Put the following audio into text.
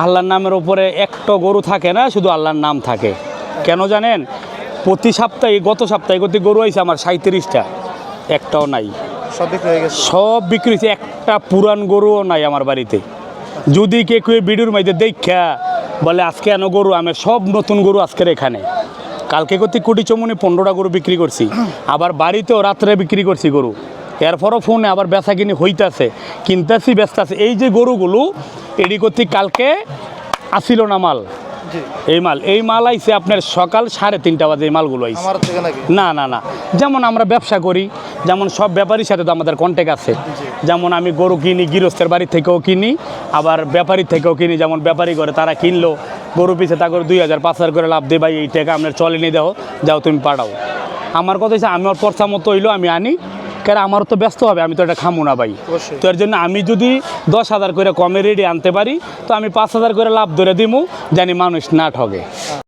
আল্লাহর নামের উপরে একটা গরু থাকে না, শুধু আল্লাহর নাম থাকে। কেন জানেন? প্রতি সপ্তাহে, গত সপ্তাহে গরু আইছে আমার 37টা, একটাও নাই। সব বিক্রি হয়ে গেছে। সব বিক্রি হয়েছে, একটা পুরান গরুও নাই আমার বাড়িতে। যদি কেউ ভিডিওর মধ্যে দেখা বলে আজকে এনো গরু, আমি সব নতুন গরু আজকের এখানে। কালকে কোটি চমুনি 15টা গরু বিক্রি করছি, আবার বাড়িতেও রাত্রে বিক্রি করছি গরু। এরপরও ফোনে আবার বেচা কিনি হইতাছে, কিনতেছি ব্যস্তাছে। এই যে গরুগুলো এডি করতে কালকে আসিল না মাল, এই মাল আইছে আপনার সকাল 3:30 বাজে। এই মালগুলো আইছে না না না, যেমন আমরা ব্যবসা করি, যেমন সব ব্যাপারীর সাথে তো আমাদের কন্ট্যাক্ট আছে। যেমন আমি গরু কিনি গৃহস্থের বাড়ি থেকেও কিনি, আবার ব্যাপারীর থেকেও কিনি। যেমন ব্যাপারী করে তারা কিনলো গরু পিছে তা করে 2000-5000 করে লাভ দেয়, ভাই এই টাকা আপনার চলেনি, দেও যাও তুমি পাঠাও। আমার কথা হচ্ছে আমি ওর পর্চা মতো হইলো আমি আনি, কারণ আমারও তো ব্যস্ত হবে, আমি তো এটা খামু না ভাই। তো এর জন্য আমি যদি 10,000 করে কমে রেডি আনতে পারি, তো আমি 5,000 করে লাভ ধরে দিমু, জানি মানুষ না ঠগে।